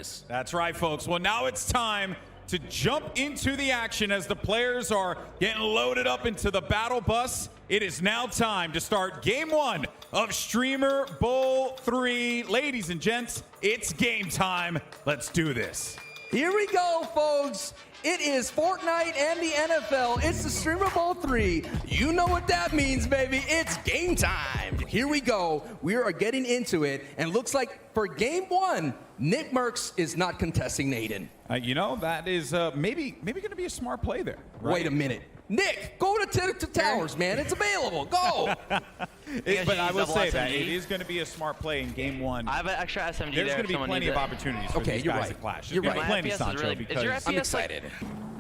Jarvis. That's right, folks. Well, now it's time to jump into the action as the players are getting loaded up into the battle bus. It is now time to start game 1 of Streamer Bowl 3. Ladies and gents, it's game time. Let's do this. Here we go, folks. It is Fortnite and the NFL. It's the Streamer Bowl 3. You know what that means, baby. It's game time. Here we go. We are getting into it. And looks like for game 1, NICKMERCS is not contesting Aydan. You know, that is maybe going to be a smart play there. Right? Wait a minute. Nick, go to Towers, man. It's available. Go. But I will say that it is going to be a smart play in game 1. I have an extra SMG There's there. going to be plenty of opportunities for these guys to clash. You're right. Plenty, FPS Sancho, really, because I'm excited.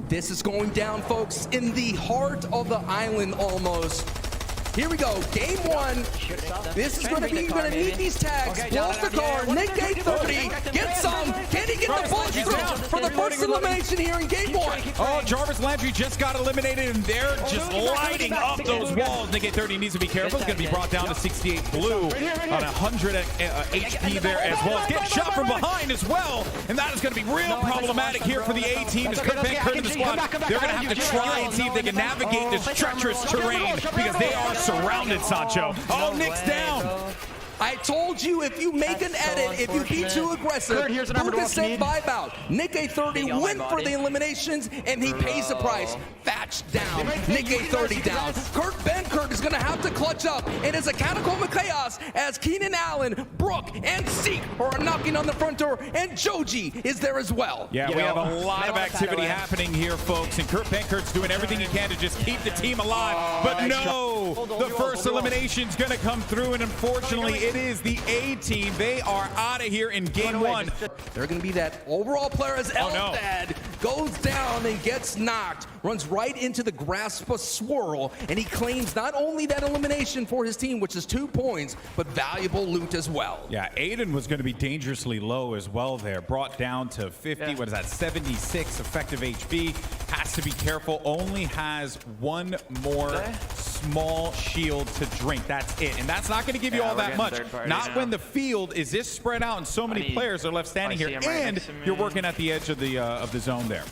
This is going down, folks, in the heart of the island almost. Here we go, game 1. This is going to be, you're going to need these tags. Blow up the car, Nick A30, get some. Can he get the bullet through for the first elimination here in game 1? Oh, Jarvis Landry just got eliminated, and they're just lighting up those walls. Nick A30 needs to be careful. It's going to be brought down to 68 blue on 100 HP there as well. It's getting shot from behind as well, and that is going to be real problematic here for the A team. As Kurt and the squad, they're going to have to try and see if they can navigate this treacherous terrain because they are surrounded, Sancho. Oh, Nick's down. I told you, if you make an edit, if you be too aggressive, Buka sent 5 out. Nick A30 went for the eliminations, and he pays the price. Thatch down. Nick A30 down. Kurt is going to have to clutch up. It is a catacomb of chaos as Keenan Allen, Brooke, and Zeke are knocking on the front door, and Joji is there as well. Yeah, we have a lot of activity happening here, folks, and Kurt Bankert's doing everything he can to just keep the team alive. But no, the first elimination is going to come through, and unfortunately, it is the A team. They are out of here in game 1. They're going to be that overall player as Eldad goes down and gets knocked, runs right into the grasp of Swirl, and he claims not only that elimination for his team, which is 2 points, but valuable loot as well. Yeah, Aydan was going to be dangerously low as well there. Brought down to 50, what is that, 76 effective HP. Has to be careful, only has 1 more small shield to drink. That's it, and that's not going to give you all that much. Not when the field is this spread out and so many players are left standing here, and you're working at the edge of the zone there.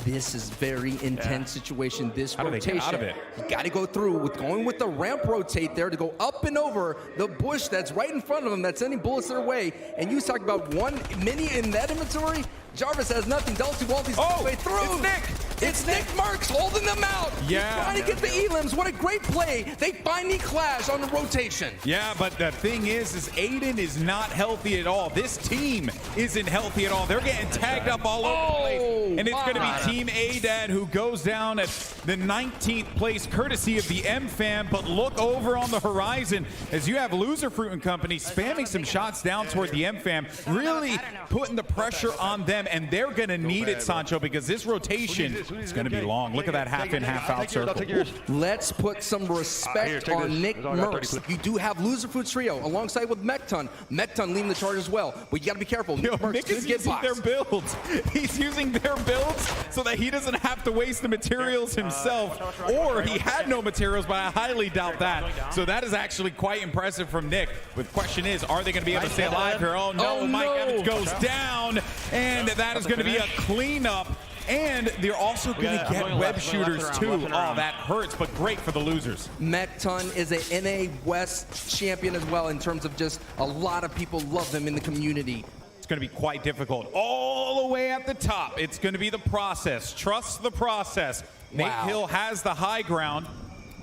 This is very intense situation. This rotation, get out of it? You got to go through with going with the ramp rotate there to go up and over the bush that's right in front of them that's sending bullets their way. And you talk about 1 mini in that inventory. Jarvis has nothing. Delty Walty's way through. It's Nick. It's NICKMERCS holding them out. Yeah. He's trying to get the elims. What a great play. They finally clash on the rotation. Yeah, but the thing is Aydan is not healthy at all. This team isn't healthy at all. They're getting tagged up all over the place. And it's going to be Team Aydan who goes down at the 19th place, courtesy of the M-Fam. But look over on the horizon as you have Loser Fruit and Company spamming some shots down toward the M-Fam, really putting the pressure on them. And they're going to need it, Sancho, because this rotation is going to be long. Look at that half-in, half-out circle. Let's put some respect on NICKMERCS. You do have Loser Fruit Trio alongside with Mekton. Mekton leading the charge as well. But you got to be careful. Nick is using their builds. He's using their builds so that he doesn't have to waste the materials himself. Or he had no materials, but I highly doubt that. So that is actually quite impressive from Nick. But the question is, are they going to be able to stay alive here? Oh, no. Mike Evans goes down. And that is going to be a cleanup. And they're also going to get web shooters too. Oh, that hurts, but great for the losers. Mekton is a NA West champion as well in terms of just a lot of people love them in the community. It's going to be quite difficult. All the way at the top, it's going to be the process. Trust the process. Nate Hill has the high ground.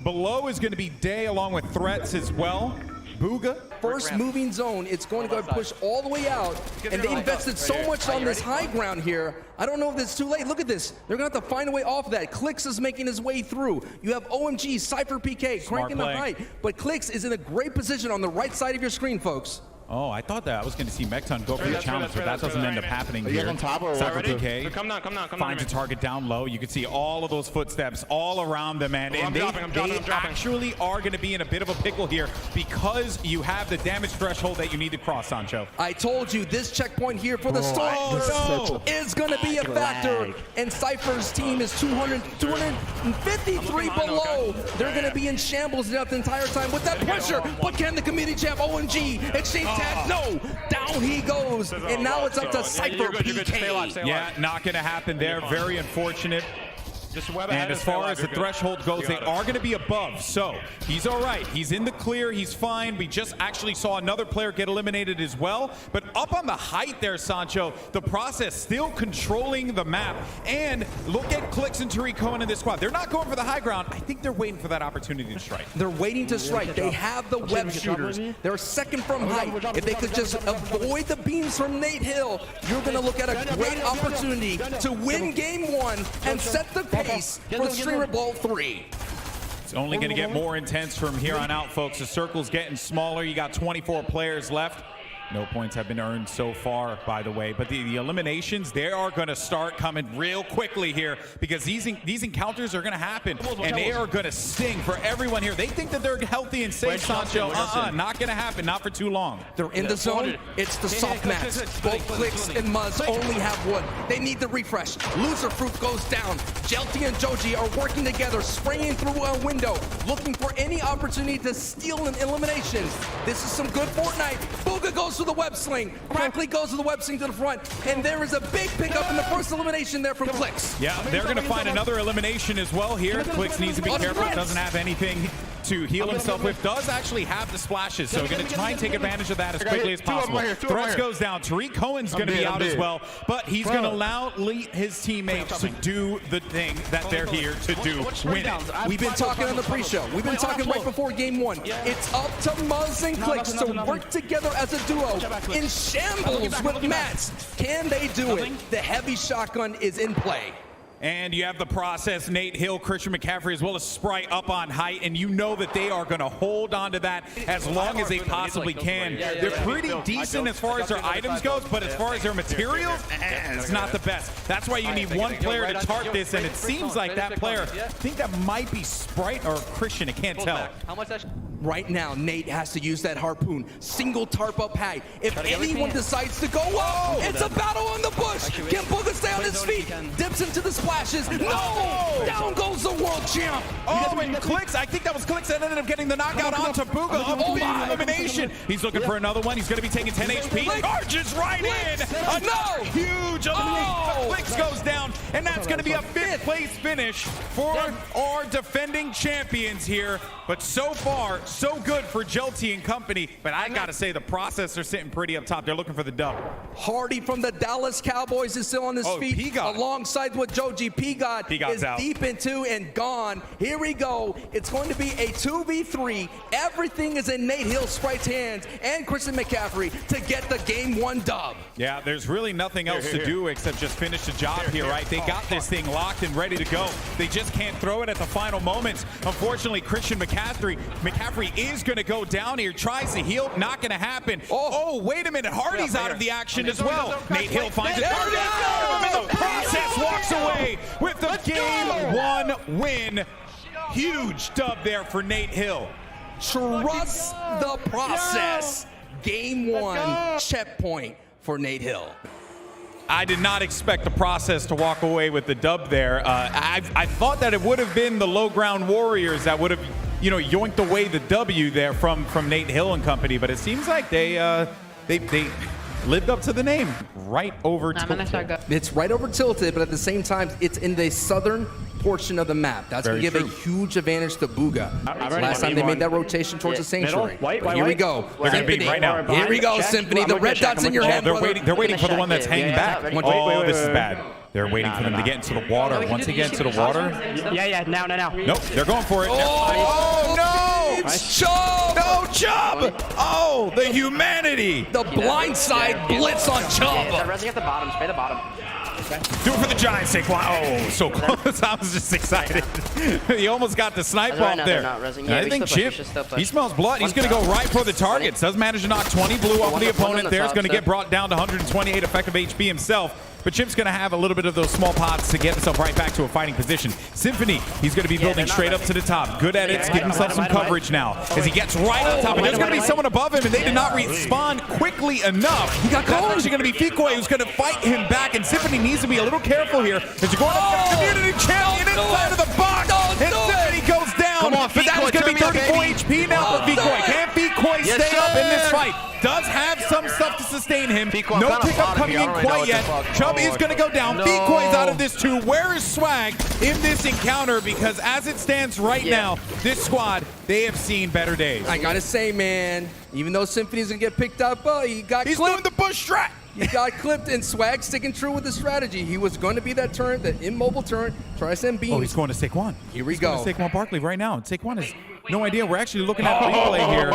Below is going to be Day along with threats as well. Booga. First moving zone, it's going to go and push all the way out, and they invested so much on this high ground here. I don't know if it's too late. Look at this. They're going to have to find a way off of that. Clix is making his way through. You have OMG, Cypher PK, cranking the height, but Clix is in a great position on the right side of your screen, folks. Oh, I thought that I was going to see Mekton go for the challenge, but that doesn't end up happening here. Cypher PK finds a target down low. You can see all of those footsteps all around them, man. And they actually are going to be in a bit of a pickle here because you have the damage threshold that you need to cross, Sancho. I told you this checkpoint here for the Storm is going to be a factor, and Cypher's team is 253 below. They're going to be in shambles the entire time with that pressure, but can the community champ OMG exchange tag. No, down he goes. And now it's up to Cypher PK. Yeah, not going to happen there. Very unfortunate. And as far as the threshold goes, they are going to be above. So he's all right. He's in the clear. He's fine. We just actually saw another player get eliminated as well. But up on the height there, Sancho, the process still controlling the map. And look at Clix and Tariq Cohen in this squad. They're not going for the high ground. I think they're waiting for that opportunity to strike. They're waiting to strike. They have the web shooters. They're second from height. If they could just avoid the beams from Nate Hill, you're going to look at a great opportunity to win game 1 and set the pace for Streamer Ball 3. It's only going to get more intense from here on out, folks. The circle's getting smaller. You got 24 players left. No points have been earned so far, by the way. But the eliminations, they are going to start coming real quickly here because these encounters are going to happen, and they are going to sting for everyone here. They think that they're healthy and safe, Sancho. Not going to happen. Not for too long. They're in the zone. It's the soft match. Both Clix and Muzz only have one. They need the refresh. Loser Fruit goes down. Jelty and Joji are working together, spraying through a window, looking for any opportunity to steal an elimination. This is some good Fortnite. Booga goes to the web sling. Crackley goes to the web sling to the front. And there is a big pickup in the first elimination there from Clix. Yeah, they're going to find another elimination as well here. Clix needs to be careful. Doesn't have anything to heal himself with. Does actually have the splashes, so going to try and take advantage of that as quickly as possible. Thresh goes down. Tariq Cohen's going to be out as well, but he's going to allow his teammates to do the thing that they're here to do, win it. We've been talking on the pre-show. We've been talking right before game 1. It's up to Muzz and Clix to work together as a duo in shambles with Mats. Can they do it? The heavy shotgun is in play. And you have the process, Nate Hill, Christian McCaffrey, as well as Sprite up on height, and you know that they are going to hold on to that as long as they possibly can. They're pretty decent as far as their items goes, but as far as their materials, it's not the best. That's why you need one player to tarp this, and it seems like that player, I think that might be Sprite or Christian, I can't tell. Right now, Nate has to use that harpoon. Single tarp up high. If anyone decides to go up, it's a battle on the bush. Can Booga stay on his feet? Dips into the splashes. No! Down goes the world champ. Oh, and Clix, I think that was Clix that ended up getting the knockout onto Booga of the elimination. He's looking for another one. He's going to be taking 10 HP. Charges right in. A huge elimination. Clix goes down, and that's going to be a 5th place finish for our defending champions here. But so far, so good for Jelty and company, but I gotta say the process are sitting pretty up top. They're looking for the dub. Hardy from the Dallas Cowboys is still on his feet P-God. alongside with Joji. P-God is out. Deep into and gone. Here we go. It's going to be a 2v3. Everything is in Nate Hill, Sprite's hands, and Christian McCaffrey to get the game 1 dub. Yeah, there's really nothing else to do except just finish the job here, right? They got this thing locked and ready to go. They just can't throw it at the final moments. Unfortunately, Christian McCaffrey is going to go down here, tries to heal, not going to happen. Oh, wait a minute, Hardy's out of the action as well. Nate Hill finds it. And the process walks away with the game 1 win. Huge dub there for Nate Hill. Trust the process. Game 1 checkpoint for Nate Hill. I did not expect the process to walk away with the dub there. I thought that it would have been the low ground warriors that would have, yoinked away the W there from Nate Hill and company, but it seems like they lived up to the name. Right over tilted. It's right over tilted, but at the same time, it's in the southern portion of the map. That's going to give a huge advantage to Booga. Last time they made that rotation towards the Sanctuary. Here we go. They're going to be right now. Here we go, Symphony. The red dot's in your hand. They're waiting for the one that's hanging back. Oh, this is bad. They're waiting for them to get into the water. Once they get into the water. Yeah, now. Nope, they're going for it. Oh, no! It's Chubb! No, Chubb! Oh, the humanity! The blindside blitz on Chubb. Resing at the bottom, spray the bottom. Do it for the Giants' sake. Wow, oh, so close. I was just excited. He almost got the snipe off there. I think Chip, he smells blood. He's going to go right for the targets. Does manage to knock 20 blue off of the opponent there. Is going to get brought down to 128 effective HP himself. But Chip's going to have a little bit of those small pots to get himself right back to a fighting position. Symphony, he's going to be building straight up to the top. Good at it, getting himself some coverage now as he gets right on top. And there's going to be someone above him, and they did not respond quickly enough. He got caught. That's actually going to be Fikoi who's going to fight him back, and Symphony needs to be a little careful here as you're going up to the community champion inside of the box. And Symphony goes down, but that was going to be 34 HP now for Fikoi. Can Fikoi stay up in this fight? does have some stuff to sustain him. Pequod No kinda pickup bottomed coming me. I in don't really know quite what the yet. fuck. Chubb is going to go down. No. Decoy's out of this too. Where is Swag in this encounter? Because as it stands right now, this squad, they have seen better days. I gotta say, man, even though Symphony's gonna get picked up, he got He's clipped. doing the push strat. He got clipped, and Swag sticking true with the strategy. He was going to be that turret, that immobile turret. Try to send beams. Oh, he's going to Saquon. Here we He's go. going to Saquon Barkley right now. And Saquon has no idea. We're actually looking at a replay here.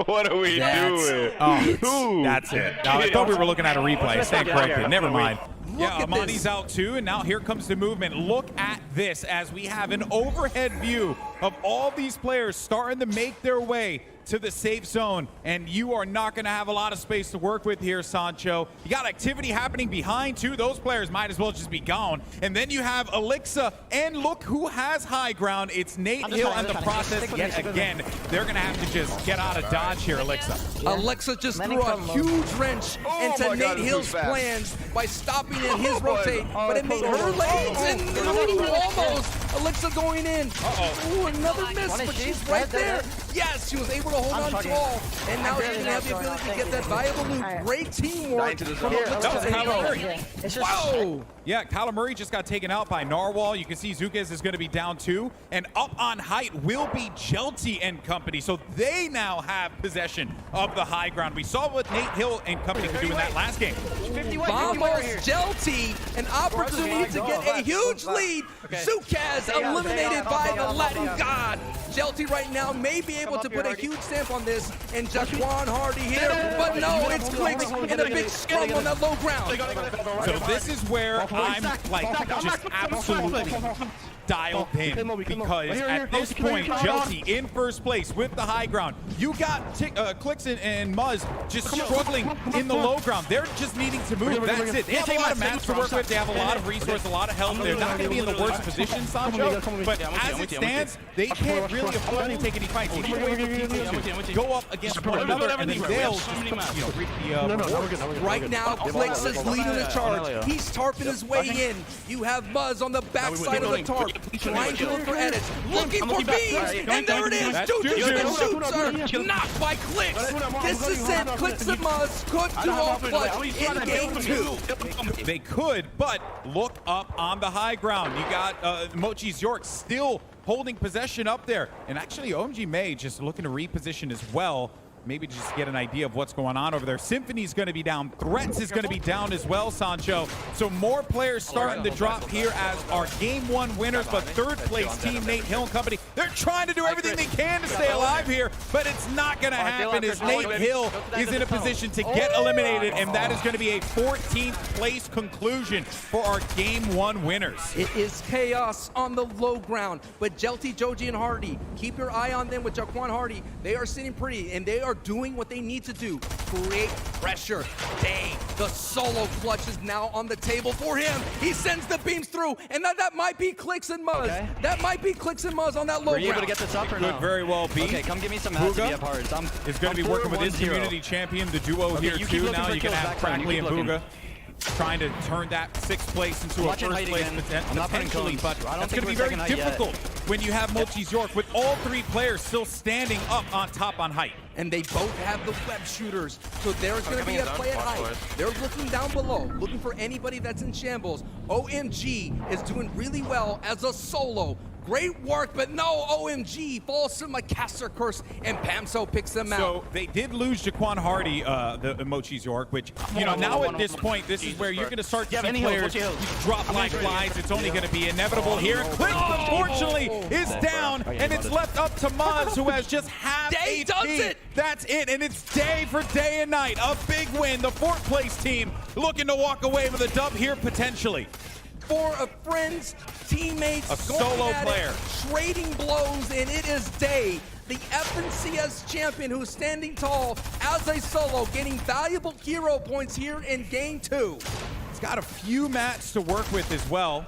What are we doing? Oh, that's it. Now, I thought we were looking at a replay. Stand corrected. Never mind. Yeah, at Amani's this. out too, and now here comes the movement. Look at this as we have an overhead view of all these players starting to make their way to the safe zone, and you are not going to have a lot of space to work with here, Sancho. You got activity happening behind too. Those players might as well just be gone. And then you have Alexa, and look who has high ground. It's Nate Hill and the process yet again. They're going to have to just get out of dodge here, Alexa. Alexa just threw a huge wrench into Nate Hill's plans by stopping in his rotate, but it made her legs, and almost Alexa going in. Ooh, another miss, but she's right there. Yes, she was able to hold on tall, and now she's going to have the ability to get that valuable loot. Great teamwork from Alexa and Hill. Wow! Yeah, Kyler Murray just got taken out by Narwhal. You can see Zukez is going to be down too. And up on height will be Jelty and company. So they now have possession of the high ground. We saw what Nate Hill and company could do in that last game. Vamos Jelty, an opportunity to get a huge lead. Zukez eliminated by the Latin god. Jelty right now may be able to put a huge stamp on this, and Jaquan Hardy here, but no, it's Clix and a big scrum on that low ground. So this is where I'm like just absolutely dialed in, because at this point, Jelty in first place with the high ground. You got Clix and Muzz just struggling in the low ground. They're just needing to move. That's it. They have a lot of maps to work with. They have a lot of resources, a lot of health. They're not going to be in the worst position, Sancho. But as it stands, they can't really afford to take any fights. They need to wait for people to go up against one another, and then they'll just reap the Right now, Clix is leading the charge. He's tarping his way in. You have Muzz on the backside of the tarp, trying to look for edits, looking for beams, and there it is. Juju and shoots are knocked by Clix. This is it. Clix and Muzz could do all clutch in game 2. They could, but look up on the high ground. You got Mochi's York still holding possession up there. And actually, OMG May just looking to reposition as well. Maybe just get an idea of what's going on over there. Symphony's going to be down. Threats is going to be down as well, Sancho. So more players starting to drop here as our game 1 winners, but third place team, Nate Hill and company, they're trying to do everything they can to stay alive here, but it's not going to happen as Nate Hill is in a position to get eliminated, and that is going to be a 14th place conclusion for our game 1 winners. It is chaos on the low ground, but Jelty, Joji, and Hardy, keep your eye on them with Jaquan Hardy. They are sitting pretty, and they are doing what they need to do. Create pressure. Dang, the solo clutch is now on the table for him. He sends the beams through, and that might be Clix and Muzz. That might be Clix and Muzz on that low Were you able ground. to get this up or no? Could very well be. Okay, come give me some mats if you have hearts. Is going to be working with his 4-1-0. community champion, the duo here you keep too. looking Now for you can kills have back time. Crackly You and keep Booga trying to turn that 6th place into a Watch it first height place again. I'm not putting potentially, cones. but I don't that's think going to we're be very second height yet. difficult when you have Mochi's York with all 3 players still standing up on top on height. And they both have the web shooters, so there's going to be a play at height. They're looking down below, looking for anybody that's in shambles. OMG is doing really well as a solo. Great work, but no, OMG falls to my caster curse, and Pamso picks them out. So they did lose Jaquan Hardy, the Mochi's York, which, you know, now at this point, this is where you're going to start to see players drop like flies. It's only going to be inevitable here. Clix, unfortunately, is down, and it's left up to Muzz, who has just half Day HP. does it. That's it, and it's day for day and night. A big win. The 4th place team looking to walk away with a dub here potentially. For a friends, teammates, A solo player. trading blows, and it is Day, the FNCS champion, who's standing tall as a solo, getting valuable hero points here in game 2. He's got a few mats to work with as well.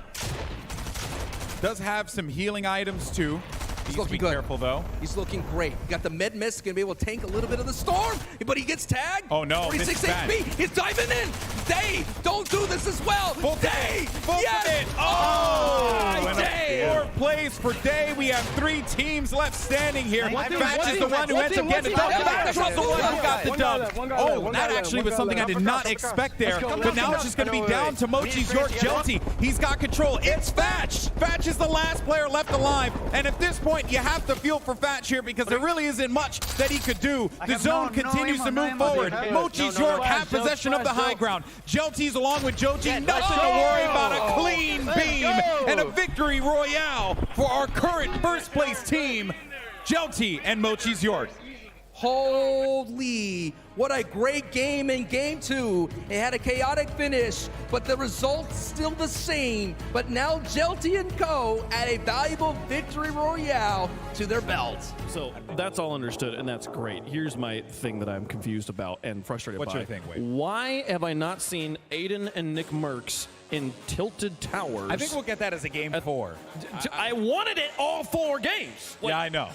Does have some healing items too. Needs to be careful, though. He's looking great. Got the med mist, gonna be able to tank a little bit of the storm, but he gets tagged. Oh no, 46 HP, he's diving in. Day, don't do this as well. Day, yes. Oh, Day. Fourth place for Day. We have 3 teams left standing here. Fatch is the one who ends up getting the dub. Fatch was the one who got the dub. Oh, that actually was something I did not expect there. But now it's just gonna be down to Mochi's York Jelty. He's got control. It's Fatch. Fatch is the last player left alive. And at this point, you have to feel for Fatch here because there really isn't much that he could do. The zone continues to move forward. Mochi's York have possession of the high ground. Jelty's along with Joji. Nothing to worry about. A clean beam and a victory royale for our current first place team, Jelty and Mochi's York. Holy, what a great game in game 2. It had a chaotic finish, but the result's still the same. But now Jelty and Co. add a valuable victory royale to their belts. So that's all understood, and that's great. Here's my thing that I'm confused about and frustrated What's by. your thing, Wade? Why have I not seen Aydan and NICKMERCS in Tilted Towers? I think we'll get that as a game 4. I wanted it all 4 games. Yeah, I know.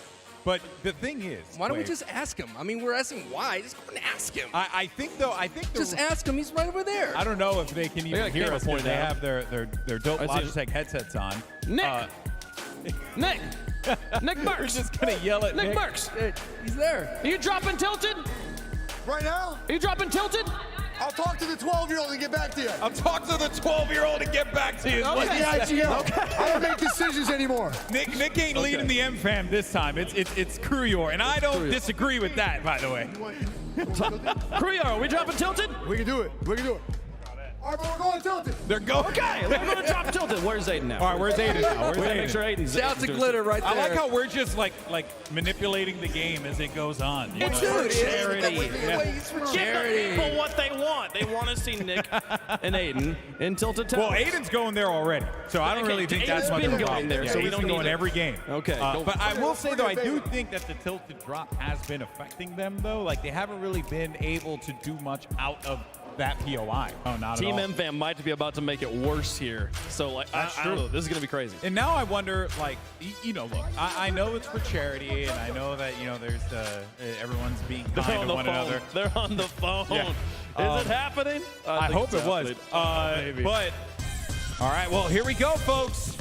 But the thing is, Why don't we just ask him? I mean, we're asking why. Just go and ask him. I think though. Just ask him. He's right over there. I don't know if they can even hear us because they have their dope Logitech headsets on. Nick, Nick, NICKMERCS. We're just gonna yell at Nick. NICKMERCS. He's there. Are you dropping Tilted? Right now? Are you dropping Tilted? I'll talk to the 12-year-old and get back to you. I'll talk to the 12-year-old and get back to you. Like the IGL. I don't make decisions anymore. Nick ain't leading the M-Fam this time. It's Kruyor, and I don't disagree with that, by the way. Kruyor, are we dropping Tilted? We can do it. We can do it. All right, but we're going tilted. They're going. Okay, we're going to drop Tilted. Where's Aydan now? All right, where's Aydan now? Where's We gotta Aydan? make sure Aydan's Shout out to Glitter right there. I like how we're just like manipulating the game as it goes on. You know? Dude, charity. It's for charity. Give the people what they want. They want to see Nick and Aydan in Tilted Towers. Well, Aydan's going there already, so I don't really think that's much of a Aydan's been problem. going there, so we he's don't been need going to- every game. Okay. But I will say, though, I do think that the tilted drop has been affecting them, though. Like, they haven't really been able to do much out of that POI. Oh, not Team at all. M-Fam might be about to make it worse here. So, like, I don't know. This is going to be crazy. And now I wonder, like, you know, look, I know it's for charity, and I know that, you know, there's everyone's being kind to one another. They're on the phone. Yeah. Is it happening? I think hope it's it was. happening. But, all right, well, here we go, folks.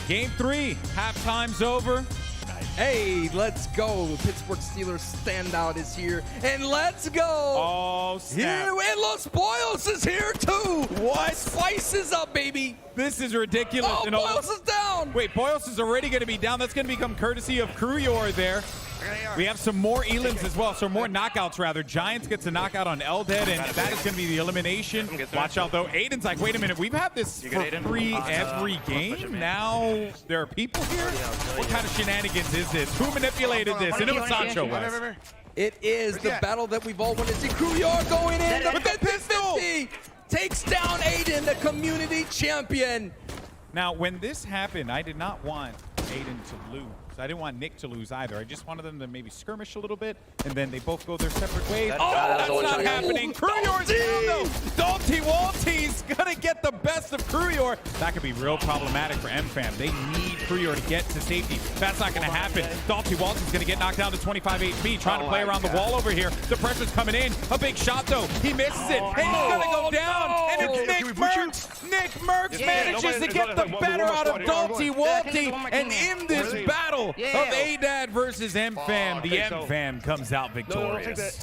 Game 3, halftime's over. Hey, let's go. Pittsburgh Steelers standout is here. And let's go. Oh, snap. Here, and Los Boyos is here too. What? Spice is up, baby. This is ridiculous. Oh, And Boyos is down. Wait, Boyos is already going to be down. That's going to become courtesy of Kruyor there. We have some more Elans as well, so more knockouts rather. Giants gets a knockout on Eldhead, and that is going to be the elimination. Watch out though. Aydan's like, wait a minute, we've had this for free every game. Now there are people here? What kind of shenanigans is this? Who manipulated this? And it was Sancho West. It is the battle that we've all wanted to see. Kruyor going in. The With the 50-50 takes down Aydan, the community champion. Now, when this happened, I did not want Aydan to lose. I didn't want Nick to lose either. I just wanted them to maybe skirmish a little bit, and then they both go their separate ways. That's not happening. Kruyor's down, though. Dalty Walty's going to get the best of Kruyor. That could be real problematic for M-Fam. They need Kruyor to get to safety. That's not going to happen. Dalty Walty's going to get knocked down to 25 HP, trying to play around the wall over here. The pressure's coming in. A big shot, though. He misses it, and he's going to go down. And it's NICKMERCS. NICKMERCS manages to get the better out of Dalty Walty. And in this battle of Aydan versus M-Fam, the M-Fam comes out victorious.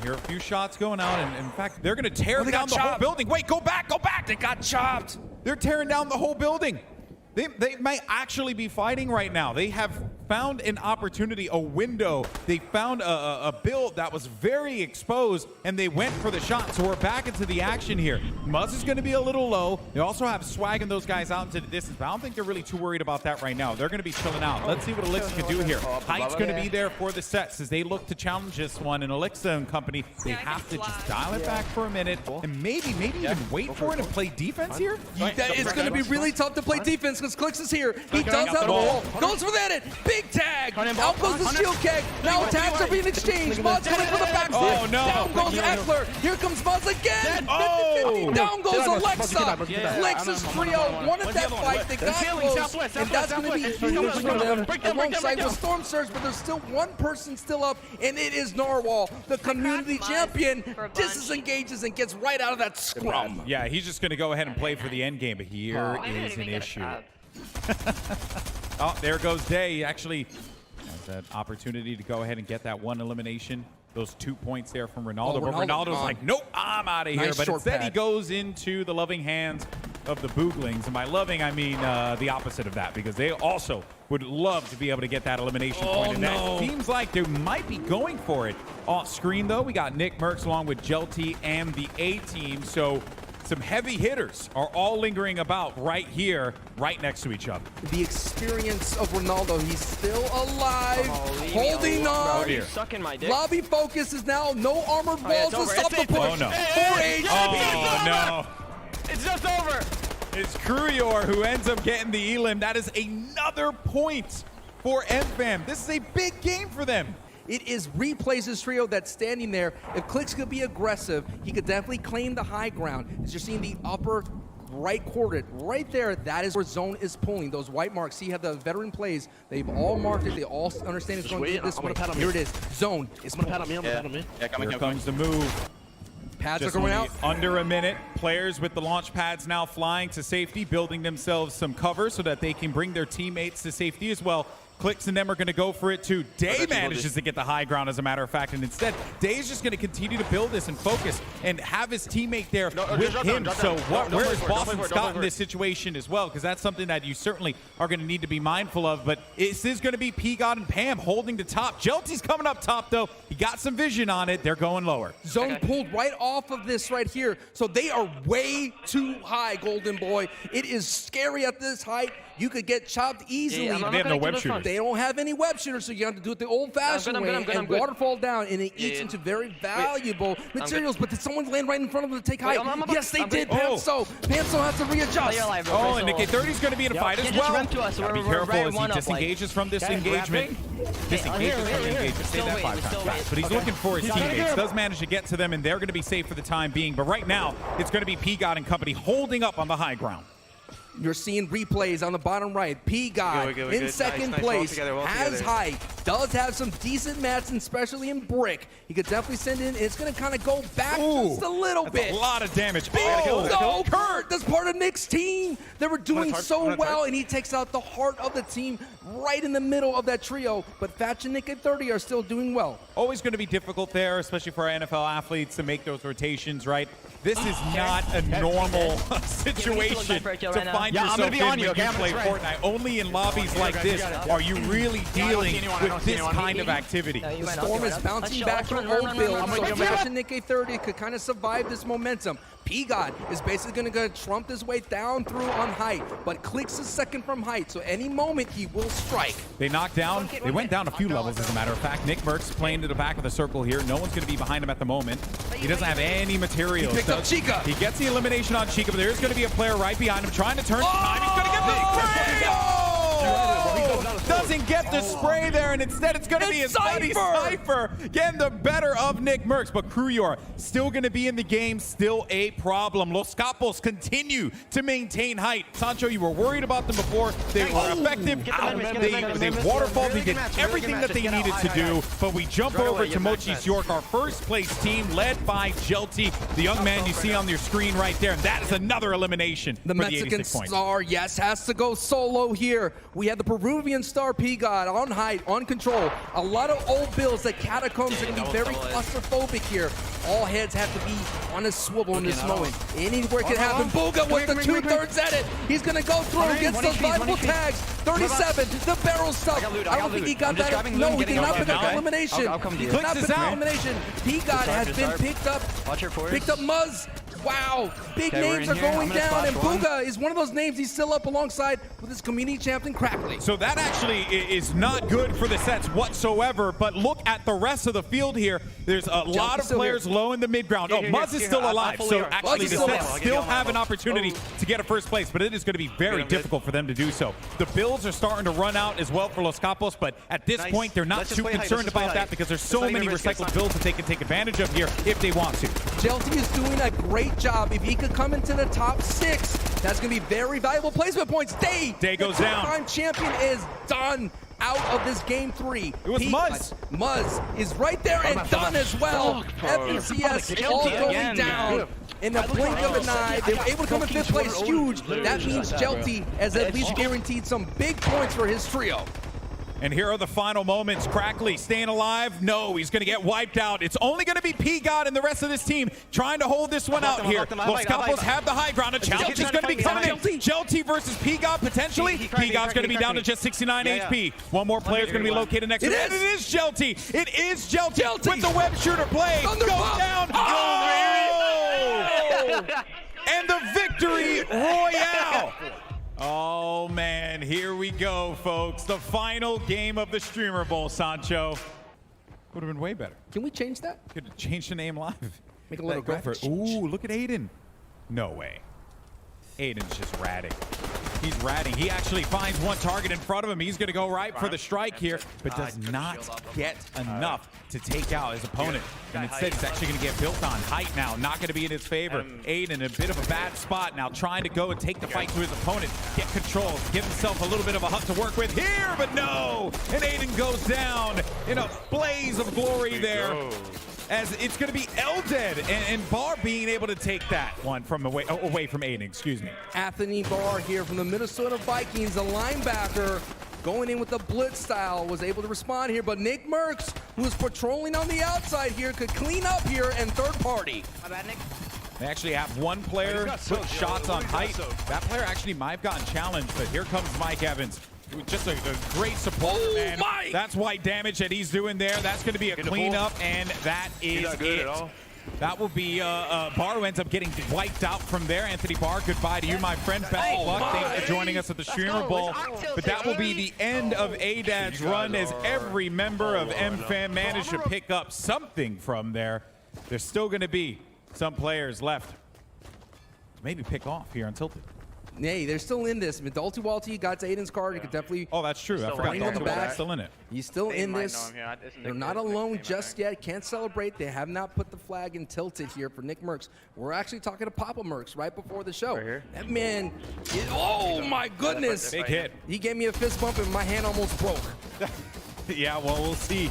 Here are a few shots going out, and in fact, they're going to tear down the whole building. Wait, go back, go back. They got chopped. They're tearing down the whole building. They might actually be fighting right now. They have found an opportunity, a window. They found a build that was very exposed, and they went for the shot. So we're back into the action here. Muzz is going to be a little low. They also have Swag and those guys out into the distance, but I don't think they're really too worried about that right now. They're going to be chilling out. Let's see what Elixir can do here. Height's going to be there for the sets as they look to challenge this one. And Elixir and company, they have to just dial it back for a minute and maybe even wait for it and play defense here. That is going to be really tough to play defense because Clix is here. He does have a wall. Goes for that. Big big tag. Out goes the shield keg. Now attacks are being exchanged. Muzz coming for the back. Oh, no. Down goes Eckler. Here comes Muzz again. 50-50. Down goes Alexa. Clix's trio wanted that fight. They got close. And that's going to be huge for them alongside with Storm Surge. But there's still one person still up, and it is Narwhal, the community champion. Disengages and gets right out of that scrum. Yeah, he's just going to go ahead and play for the end game, but here is an issue. Oh, there goes Day. He actually has that opportunity to go ahead and get that one elimination. Those 2 points there from Ronaldo. But Ronaldo's like, nope, I'm out of here. But instead he goes into the loving hands of the Booglings. And by loving, I mean the opposite of that, because they also would love to be able to get that elimination point. And that seems like they might be going for it. Off screen, though, we got NICKMERCS along with Jelty and the A-team. So some heavy hitters are all lingering about right here, right next to each other. The experience of Ronaldo, he's still alive, holding on. Sucking my dick. Lobby focus is now no armored walls to stop the push. Oh, no. 4 HP. Oh, no. It's just over. It's Cruyor who ends up getting the elim. That is another point for MFAM. This is a big game for them. It is Replays' trio that's standing there. If Clix could be aggressive, he could definitely claim the high ground. As you're seeing the upper right quarter, right there, that is where Zone is pulling. Those white marks, see how the veteran plays, they've all marked it, they all understand it's going to be this way. Here it is, Zone is pulling. Here comes the move. Pads are Just going out. under a minute. Players with the launch pads now flying to safety, building themselves some cover so that they can bring their teammates to safety as well. Clix and them are going to go for it too. Day manages to get the high ground, as a matter of fact, and instead, Day is just going to continue to build this and focus and have his teammate there with him. So where is Boston Scott in this situation as well? Because that's something that you certainly are going to need to be mindful of. But this is going to be P-God and Pam holding the top. Jelty's coming up top, though. He got some vision on it. They're going lower. Zone pulled right off of this right here. So they are way too high, Golden Boy. It is scary at this height. You could get chopped easily. They have no web shooters. They don't have any web shooters, so you have to do it the old-fashioned way and waterfall down, and it eats into very valuable materials. But did someone land right in front of them to take height? Yes, they did, Pamso. Pamso has to readjust. Oh, and NICK30 is going to be in a fight as well. Gotta be careful as he disengages from this engagement. Disengages from the engagement. Say that 5 times fast. But he's looking for his teammates. Does manage to get to them, and they're going to be safe for the time being. But right now, it's going to be P-God and company holding up on the high ground. You're seeing Replays on the bottom right. P-God in second place, has height, does have some decent mats, and especially in brick. He could definitely send in. It's going to kind of go back just a little bit. A lot of damage. Oh, no, Kurt, that's part of Nick's team. They were doing so well, and he takes out the heart of the team right in the middle of that trio. But Fatch and NICK30 are still doing well. Always going to be difficult there, especially for our NFL athletes, to make those rotations, right? This is not a normal situation to find yourself in when you play Fortnite. Only in lobbies like this are you really dealing with this kind of activity. The Storm is bouncing back from old build, so Fatch and NICK30 could kind of survive this momentum. P-God is basically going to trump his way down through on height, but Clix is second from height, so any moment he will strike. They knocked down, they went down a few levels, as a matter of fact. NICKMERCS playing to the back of the circle here. No one's going to be behind him at the moment. He doesn't have any materials. He picked up Chica. He gets the elimination on Chica, but there's going to be a player right behind him trying to turn time. He's going to get the spray! Doesn't get the spray there, and instead it's going to be his buddy Cypher getting the better of NICKMERCS. But Cruyor still going to be in the game, still a problem. Los Capos continue to maintain height. Sancho, you were worried about them before. They were effective. They waterfalled. They did everything that they needed to do. But we jump over to Mochi's York, our first place team, led by Jelty, the young man you see on your screen right there. And that is another elimination. The Mexican star, yes, has to go solo here. We have the Peruvian star P-God on height, on control. A lot of old builds that Catacombs are going to be very claustrophobic here. All heads have to be on a swivel in this moment. Anywhere can happen. Booga with the 2/3 edit. He's going to go through, gets those valuable tags. 37, the barrel stuff. I don't think he got that. No, he did not pick up elimination. He did not pick up elimination. P-God has been picked up. Picked up Muzz. Wow, big names are going down, and Booga is one of those names. He's still up alongside with his community champion Crackley. So that actually is not good for the sets whatsoever, but look at the rest of the field here. There's a lot of players low in the mid ground. Oh, Muzz is still alive, so actually the sets still have an opportunity to get a first place, but it is going to be very difficult for them to do so. The builds are starting to run out as well for Los Capos, but at this point, they're not too concerned about that because there's so many recycled builds that they can take advantage of here if they want to. Jelty is doing a great job. If he could come into the top 6, that's going to be very valuable placement points. Day goes down. Prime champion is done out of this game 3. It was Muzz. Muzz is right there and done as well. FNCS all going down. In the blink of an eye, they were able to come in 5th place, huge. That means Jelty has at least guaranteed some big points for his trio. And here are the final moments. Crackley staying alive? No, he's going to get wiped out. It's only going to be P-God and the rest of this team trying to hold this one out here. Los Capos have the high ground. A challenge is going to be coming in. Jelty versus P-God potentially. P-God's going to be down to just 69 HP. One more player is going to be located next to him. And it is Jelty. It is Jelty with the web shooter play. Goes down. Oh! And the victory royale. Oh, man, here we go, folks. The final game of the Streamer Bowl, Sancho. Would have been way better. Can we change that? Could have changed the name live. Make a little graphic change. Ooh, look at Aydan. No way. Aiden's just ratting. He's ratting. He actually finds one target in front of him. He's going to go right for the strike here, but does not get enough to take out his opponent. And instead, he's actually going to get built on. Height now, not going to be in his favor. Aydan in a bit of a bad spot now, trying to go and take the fight to his opponent. Get control, give himself a little bit of a hut to work with here, but no! And Aydan goes down in a blaze of glory there. As it's going to be Elded and Bar being able to take that one from away from Aydan, excuse me. Anthony Barr here from the Minnesota Vikings, the linebacker, going in with the blitz style, was able to respond here, but NICKMERCS, who is patrolling on the outside here, could clean up here and third party. My bad, Nick. They actually have one player put shots on height. That player actually might have gotten challenged, but here comes Mike Evans. Just a great support, man. Mike! That's white damage that he's doing there. That's going to be a cleanup, and that is it. That will be Bar who ends up getting wiped out from there. Anthony Barr, goodbye to you, my friend. Best of luck. Thanks for joining us at the Streamer Bowl. But that will be the end of Aydan's run as every member of MFAM managed to pick up something from there. There's still going to be some players left to maybe pick off here on Tilted. Hey, they're still in this. Dalty Walty got to Aiden's card. You could definitely. Oh, that's true. I forgot Dalty Walty's still in it. He's still in this. They're not alone just yet. Can't celebrate. They have not put the flag in Tilted here for NICKMERCS. We're actually talking to Papa Mercs right before the show. That man, oh my goodness. Big hit. He gave me a fist bump and my hand almost broke. Yeah, well, we'll see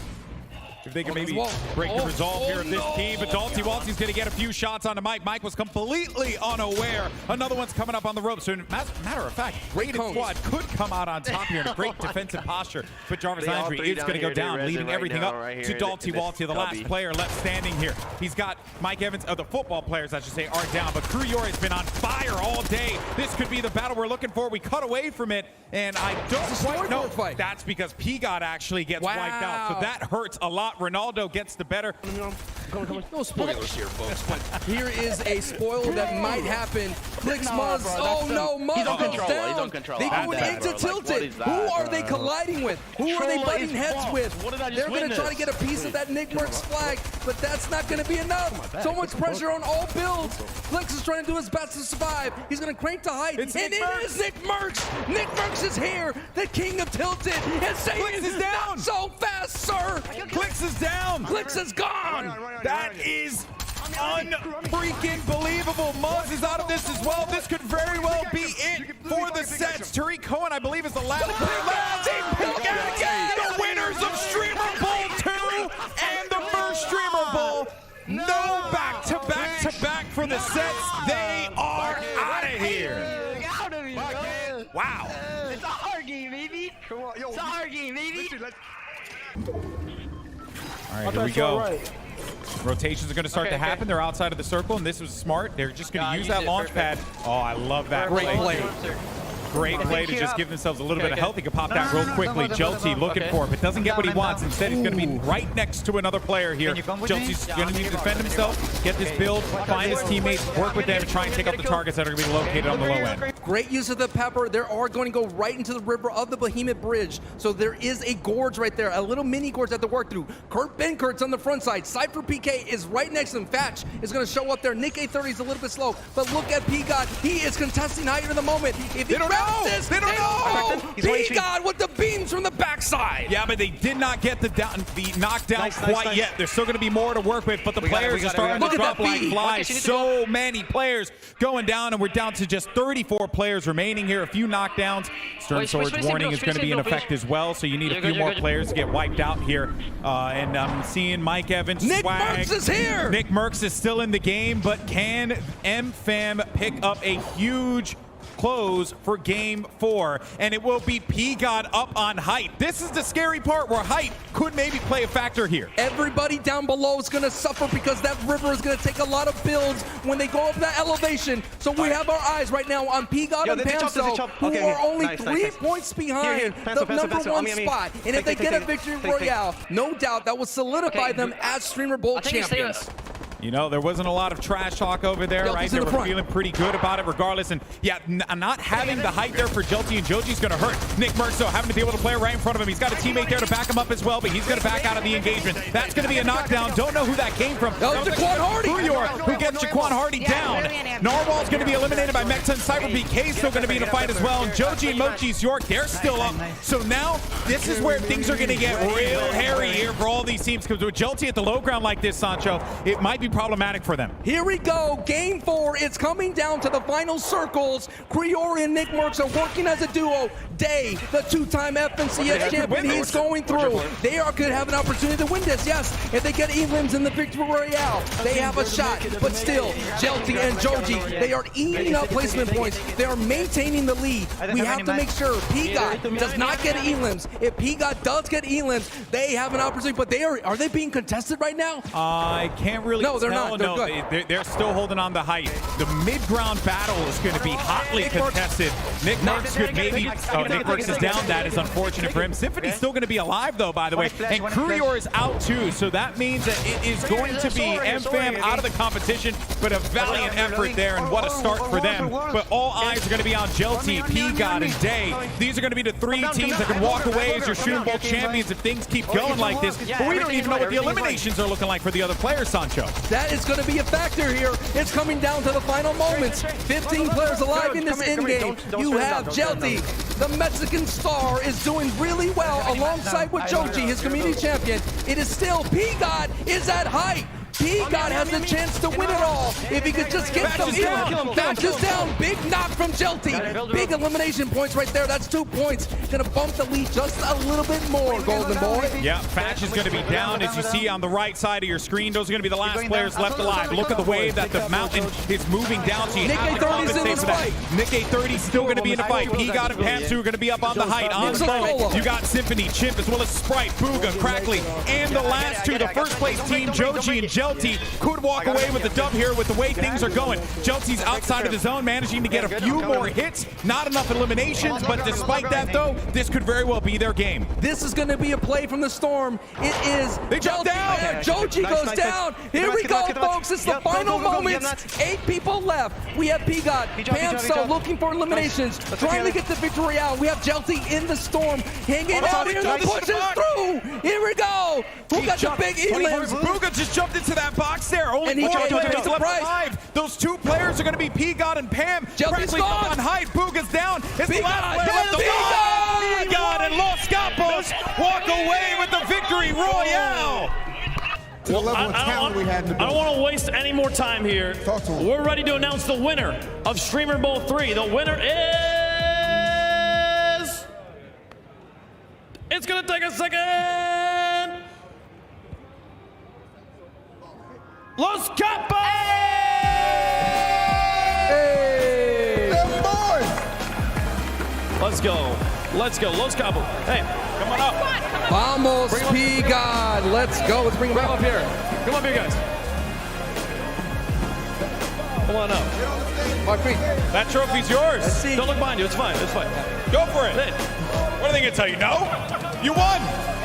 if they can maybe break the resolve here of this team. But Dalty Walty's going to get a few shots onto Mike. Mike was completely unaware. Another one's coming up on the rope. So, matter of fact, Rated Squad could come out on top here in a great defensive posture. But Jarvis Landry is going to go down, leaving everything up to Dalty Walty, the last player left standing here. He's got Mike Evans, the football players, I should say, are down. But Kruyori has been on fire all day. This could be the battle we're looking for. We cut away from it, and I don't quite know. That's because P-God actually gets wiped out. So that hurts a lot. Ronaldo gets the better. No spoilers here, folks, but here is a spoil that might happen. Clix Muzz. Oh no, Muzz goes down. They go into Tilted. Who are they colliding with? Who are they butting heads with? They're going to try to get a piece of that NICKMERCS flag, but that's not going to be enough. So much pressure on all builds. Clix is trying to do his best to survive. He's going to crank to height, and it is NICKMERCS. NICKMERCS is here, the king of Tilted, and saying, Clix is down. Not so fast, sir. Clix is down. Clix is gone. That is unfreaking believable. Muzz is out of this as well. This could very well be it for the sets. Tariq Cohen, I believe, is the last player. The winners of Streamer Bowl 2 and the first Streamer Bowl. No back-to-back for the sets. They are out of here. Wow. It's a hard game, baby. It's a hard game, baby. All right, here we go. Rotations are going to start to happen. They're outside of the circle, and this was smart. They're just going to use that launch pad. Oh, I love that. Great play. Great play to just give themselves a little bit of health. He can pop that real quickly. Jelty looking for it, but doesn't get what he wants. Instead, he's going to be right next to another player here. Jelty's going to need to defend himself, get this build, find his teammates, work with them, and try and take out the targets that are going to be located on the low end. Great use of the pepper. They are going to go right into the river of the Behemoth Bridge. So there is a gorge right there, a little mini gorge that to work through. Kurt Benkurt's on the front side. Cypher PK is right next to him. Fatch is going to show up there. Nick A30 is a little bit slow, but look at P-God. He is contesting higher in the moment. If he grabs this, they don't know. P-God with the beams from the backside. Yeah, but they did not get the knockdown quite yet. There's still going to be more to work with, but the players are starting to drop like flies. So many players going down, and we're down to just 34 players remaining here. A few knockdowns. Stern Sword's warning is going to be in effect as well, so you need a few more players to get wiped out here. And I'm seeing Mike Evans. NICKMERCS is here. NICKMERCS is still in the game, but can MFAM pick up a huge close for game 4, and it will be P-God up on height. This is the scary part where height could maybe play a factor here. Everybody down below is going to suffer because that river is going to take a lot of builds when they go up that elevation. So we have our eyes right now on P-God and Pamso, who are only 3 points behind the number 1 spot. And if they get a victory royale, no doubt that will solidify them as Streamer Bowl champions. You know, there wasn't a lot of trash talk over there, right? They were feeling pretty good about it regardless. And yeah, not having the height there for Jelty, and Joji's going to hurt. NICKMERCS, though, having to be able to play right in front of him. He's got a teammate there to back him up as well, but he's going to back out of the engagement. That's going to be a knockdown. Don't know who that came from. That was Jaquan Hardy. Who gets Jaquan Hardy down. Narwhal's going to be eliminated by Mekta, and Cyber PK still going to be in a fight as well. And Joji and Mochi's York, they're still up. So now, this is where things are going to get real hairy here for all these teams, because with Jelty at the low ground like this, Sancho, it might be problematic for them. Here we go, game 4. It's coming down to the final circles. Creori and NICKMERCS are working as a duo. Day, the 2-time FNCS champion, he's going through. They could have an opportunity to win this, yes. If they get elims in the victory royale, they have a shot. But still, Jelty and Joji, they are eating up placement points. They are maintaining the lead. We have to make sure P-God does not get elims. If P-God does get elims, they have an opportunity. But are they being contested right now? I can't really tell. No, they're not. They're good. They're still holding on the height. The mid-ground battle is going to be hotly contested. NICKMERCS could maybe... NICKMERCS is down. That is unfortunate for him. Symphony's still going to be alive, though, by the way. And Creori is out, too. So that means that it is going to be MFAM out of the competition, but a valiant effort there, and what a start for them. But all eyes are going to be on Jelty, P-God, and Day. These are going to be the 3 teams that can walk away as your Shooting Bowl champions if things keep going like this. But we don't even know what the eliminations are looking like for the other players, Sancho. That is going to be a factor here. It's coming down to the final moments. 15 players alive in this in-game. You have Jelty, the Mexican star, is doing really well alongside with Joji, his community champion. It is still P-God is at height. P-God has the chance to win it all if he could just get some down. Fatch is down. Big knock from Jelty. Big elimination points right there. That's 2 points. Gonna bump the lead just a little bit more, Golden Boy. Yeah, Fatch is gonna be down. As you see on the right side of your screen, those are gonna be the last players left alive. Look at the way that the mountain is moving down. So you Nick have to A30 is in this fight. Nick A30 still gonna be in the fight. P-God and Pamsu are gonna be up on the height. On slow, you got Symphony, Chimp, as well as Sprite, Booga, Crackly, and the last 2, the first place team, Joji and Jelty, could walk away with the dub here with the way things are going. Jelty's outside of the zone, managing to get a few more hits. Not enough eliminations, but despite that, though, this could very well be their game. This is going to be a play from the Storm. It is. They jump down. Yeah, Joji goes down. Here we go, folks. It's the final moments. 8 people left. We have P-God, Pamso looking for eliminations, trying to get the victory royale. We have Jelty in the Storm, hanging out here, pushes through. Here we go. Who got the big elims? Booga just jumped into that box there. Only 4 players left alive. Those 2 players are going to be P-God and Pam. Jelty's gone. On height. Booga's down. It's the last player left alive. P-God and Los Capos walk away with the victory royale. I don't want to waste any more time here. We're ready to announce the winner of Streamer Bowl 3. The winner is... It's going to take a second. Los Capos! Hey! Let's go. Let's go. Los Capos. Hey, come on up. Vamos, P-God. Let's go. Let's bring him up here. Come up here, guys. Come on up. Mark Reed. That trophy's yours. Let's see. Don't look behind you. It's fine. It's fine. Go for it. What are they gonna tell you? No? You won.